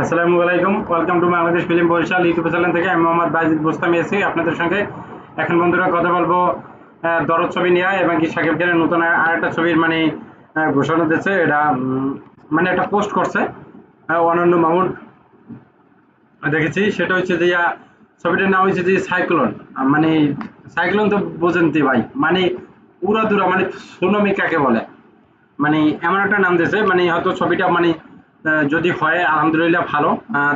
আসসালামু আলাইকুম, welcome to Bangladesh film Barishal YouTube channel থেকে আমি মোহাম্মদ বাজিদ বোস্তামি আছি আপনাদের সঙ্গে। এখন বন্ধুরা কথা বলবো দরদ ছবি নিয়ে, এবং কি শাকিব খানের নতুন আরেকটা ছবির মানে ঘোষণা দিচ্ছে। এটা মানে একটা পোস্ট করছে অনন্য মামুন, দেখেছি। সেটা হচ্ছে যে ছবিটার নাম হচ্ছে যে সাইক্লোন। মানে সাইক্লোন তো বোঝেন তো ভাই, মানে উড়াধুরা, মানে সুনামি কাকে বলে, মানে এমন একটা নাম দিয়েছে। মানে হয়তো ছবিটা মানে যদি হয় আলহামদুলিল্লাহ ভালো,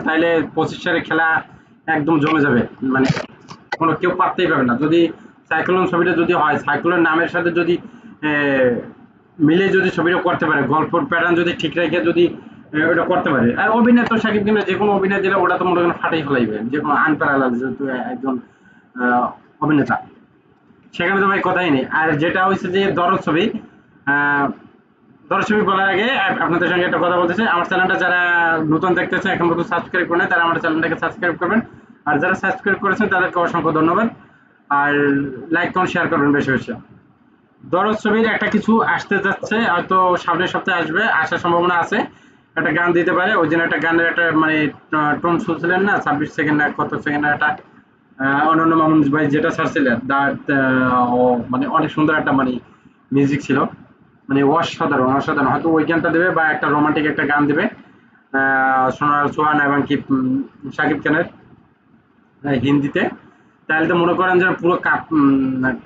তাইলে 25 সালের খেলা একদম জমে যাবে। মানে কোনো কেউ পারতেই পারবে না যদি সাইক্লোন ছবিটা যদি হয়, সাইক্লোন নামের সাথে যদি আহ, মিলে যদি ছবিটা করতে পারে, গল্পের প্যাটার্ন যদি ঠিক রেখে যদি ওটা করতে পারে। আর অভিনয় তো সাকিব খানের যে কোনো অভিনয় দিলে ওটা তো মনে করেন ফাটাই ফেলাইবে, যে কোনো আনপ্যারালাল যেহেতু একজন আহ, অভিনেতা, সেখানে তো ভাই কথাই নেই। আর যেটা হচ্ছে যে দরদ ছবি, আহ, দর্শক বলার আগে আপনাদের সঙ্গে একটা কথা বলতেছি। আমার চ্যানেলটা যারা নতুন দেখতেছে এখন পর্যন্ত সাবস্ক্রাইব করে তারা আমার চ্যানেলটাকে সাবস্ক্রাইব করবেন, আর যারা সাবস্ক্রাইব করেছেন তাদেরকে অসংখ্য ধন্যবাদ। আর লাইক কমেন্ট শেয়ার করবেন বেশি বেশি। দরদ ছবির একটা কিছু আসতে যাচ্ছে, হয়তো সামনের সপ্তাহে আসবে, আসার সম্ভাবনা আছে। একটা গান দিতে পারে, ওই জন্য একটা গানের একটা মানে টোন শুনছিলেন না, 26 সেকেন্ড না কত সেকেন্ডের একটা অনন্য মামুন ভাই যেটা ছাড়ছিলেন, মানে অনেক সুন্দর একটা মানে মিউজিক ছিল, মানে অসাধারণ অসাধারণ। হয়তো ওই গানটা দেবে বা একটা রোমান্টিক একটা গান দেবে সোনার সোহান এবং কি শাকিব খানের হিন্দিতে। তাহলে তো মনে করেন যে পুরো কাপ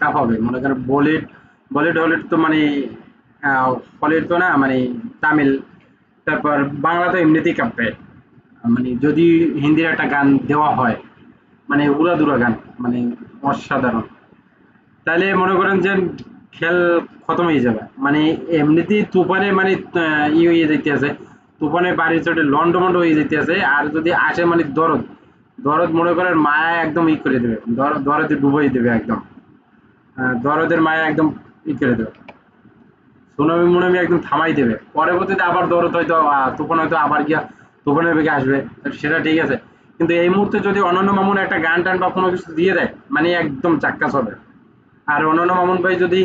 কাপ হবে, মনে করেন বলিউড বলিউড হলিউড তো মানে হলিউড তো না, মানে তামিল, তারপর বাংলা তো এমনিতেই কাঁপবে। মানে যদি হিন্দির একটা গান দেওয়া হয়, মানে উড়াদুরা গান, মানে অসাধারণ, তাহলে মনে করেন যে খেল খতম হয়ে যাবে। মানে এমনিতেই তুফানে মানে হয়ে যেতে আছে, তুফানে বাড়ি চটে লন্ডমন্ড হয়ে যেতে আছে। আর যদি আসে মানে দরদ, দরদ মনে করেন মায়া একদম ই করে দেবে, দরদে ডুবাই দেবে একদম। দরদের মায়া একদম ই করে দেবে, সুনামি মুনামি একদম থামাই দেবে। পরবর্তীতে আবার দরদ হয়তো তুফান হয়তো আবার গিয়া তুফানের বেগে আসবে, সেটা ঠিক আছে। কিন্তু এই মুহূর্তে যদি অনন্য মামুন একটা গান টান বা কোনো কিছু দিয়ে দেয়, মানে একদম চাক্কা হবে। আর অনন্য মামুন ভাই যদি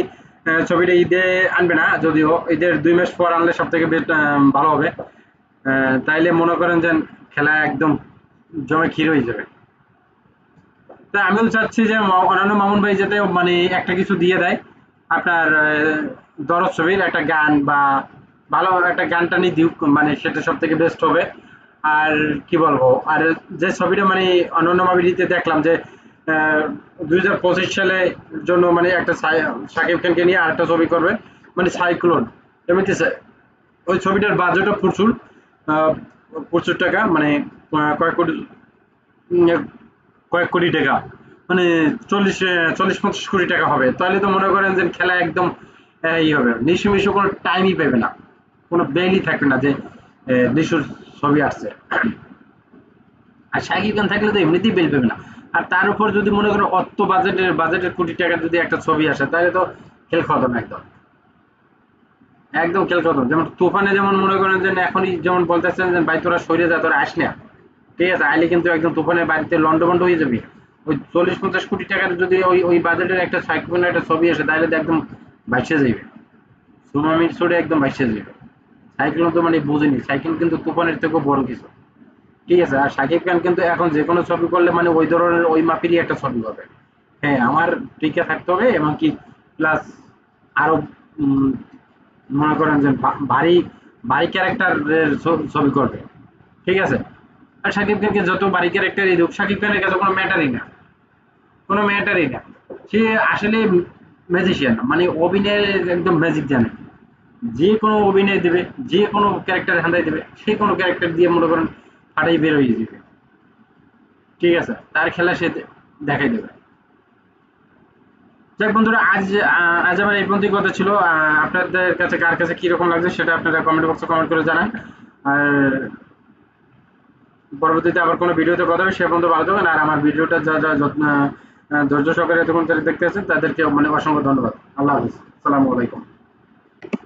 ছবিটা ঈদে আনবে না, যদিও ঈদের 2 মাস পর আনলে সব থেকে ভালো হবে। তাইলে মনে করেন যে খেলা একদম জমে ক্ষীর হয়ে যাবে। তা আমিও চাচ্ছি যে অনন্য মামুন ভাই যাতে মানে একটা কিছু দিয়ে দেয় আপনার দরদ ছবির একটা গান, বা ভালো একটা গান টানি দিক, মানে সেটা সব থেকে বেস্ট হবে। আর কি বলবো, আর যে ছবিটা মানে অনন্য মাবিলিতে দেখলাম যে 2025 সালে জন্য মানে একটা শাকিব খানকে নিয়ে আরেকটা ছবি করবে, মানে সাইক্লোন। এমনিতে ওই ছবিটার বাজেটও প্রচুর, আহ, প্রচুর টাকা, মানে কয়েক কোটি, কয়েক কোটি টাকা, মানে 40-50 কোটি টাকা হবে। তাহলে তো মনে করেন যে খেলা একদম ই হবে, নিশু মিশু কোনো টাইমই পাবে না, কোনো বেলই থাকবে না যে নিশুর ছবি আসছে। আর শাকিব খান থাকলে তো এমনিতেই বেল পাবে না। আর তার উপর যদি মনে করেন অত বাজেটের কোটি টাকার যদি একটা ছবি আসে, তাহলে তো খেল খতম একদম, একদম খেল খতম। যেমন তুফানে যেমন মনে করেন যে এখনই যেমন বলতেছেন যে ভাই তোরা সরে যা, তোরা আস না, ঠিক আছে, আইলে কিন্তু একদম তুফানের বাড়িতে লন্ডভন্ড হয়ে যাবে। ওই 40-50 কোটি টাকার যদি ওই ওই বাজেটের একটা সাইক্লোনের একটা ছবি আসে, তাহলে তো একদম ভাইসে যাবে, সুনামির ছড়ে একদম ভাইসে যাবে। সাইক্লোন তো মানে বুঝিনি, সাইক্লোন কিন্তু তুফানের থেকেও বড় কিছু, ঠিক আছে। আর শাকিব খান কিন্তু এখন যে কোনো ছবি করলে মানে ওই ধরনের ওই মাপেরই একটা ছবি হবে। হ্যাঁ, আমার টিকে থাকতে হবে, এবং কি প্লাস আরো উম, মনে করেন যে ভারী ভারী ক্যারেক্টার ছবি করবে, ঠিক আছে। আর শাকিব খানকে যত ভারী ক্যারেক্টারই দিক, শাকিব খানের কাছে কোনো ম্যাটারই না, কোনো ম্যাটারই না। সে আসলে ম্যাজিশিয়ান, মানে অভিনয়ের একদম ম্যাজিক জানে। যে কোনো অভিনয় দেবে, যে কোনো ক্যারেক্টার হান্দাই দেবে, সে কোনো ক্যারেক্টার দিয়ে মনে করেন ফাটাই বের হয়ে যাবে, ঠিক আছে, তার খেলা সে দেখাই দেবে। যাক বন্ধুরা, আজ আমার এই পর্যন্তই কথা ছিল। আপনাদের কাছে কার কাছে কিরকম লাগছে সেটা আপনারা কমেন্ট বক্সে কমেন্ট করে জানান। আর পরবর্তীতে আবার কোনো ভিডিওতে কথা হবে, সে পর্যন্ত ভালো থাকবেন। আর আমার ভিডিওটা যা যা যত্ন ধৈর্য সহকারে এতক্ষণ যারা দেখতে আছেন তাদেরকে মানে অসংখ্য ধন্যবাদ। আল্লাহ হাফিজ, আসসালামু আলাইকুম।